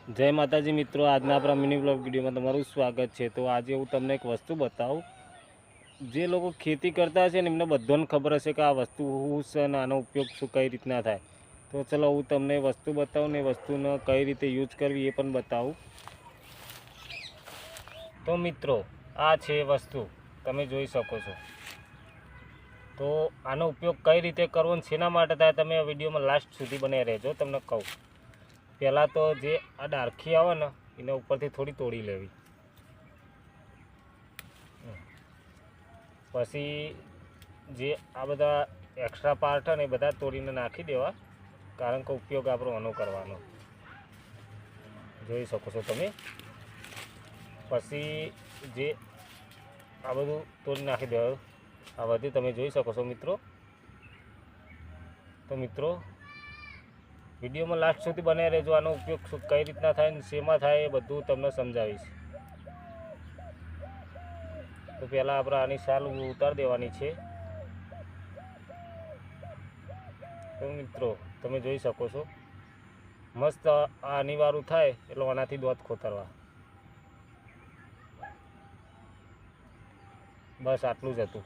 જય માતાજી મિત્રો, આજના આપણા મિની બ્લોગ વિડીયોમાં તમારું સ્વાગત છે। તો આજે હું તમને એક વસ્તુ બતાવું, જે લોકો ખેતી કરતા છે ને એમને બધાને ખબર હશે કે આ વસ્તુ શું છે અને આનો ઉપયોગ શું કઈ રીતના થાય। તો ચલો હું તમને વસ્તુ બતાવું ને વસ્તુનો કઈ રીતે યુઝ કરવી એ પણ બતાવું। તો મિત્રો આ છે વસ્તુ, તમે જોઈ શકો છો। તો આનો ઉપયોગ કઈ રીતે કરવો અને શેના માટે થાય તમે આ વિડીયોમાં લાસ્ટ સુધી બને રહેજો। તમને કહું પહેલાં તો જે આ ડાળખી આવે ને એના ઉપરથી થોડી તોડી લેવી, પછી જે આ બધા એક્સ્ટ્રા પાર્ટ ને એ બધા તોડીને નાખી દેવા, કારણ કે ઉપયોગ આપણો આનો કરવાનો જોઈ શકો છો તમે। પછી જે આ બધું તોડી નાખી દેવાનું, આ બધી તમે જોઈ શકો છો મિત્રો। તો મિત્રો વિડીયોમાં લાસ્ટ સુધી બને રહેજો, આનો ઉપયોગ કઈ રીતના થાય ને શેમાં થાય એ બધું તમને સમજાવીશ। તો પહેલાં આપણે આની છાલ ઉતારી દેવાની છે। તો મિત્રો તમે જોઈ શકો છો મસ્ત આ અનિવાર્ય થાય એટલે આનાથી દોત ખોતરવા, બસ આટલું જ હતું।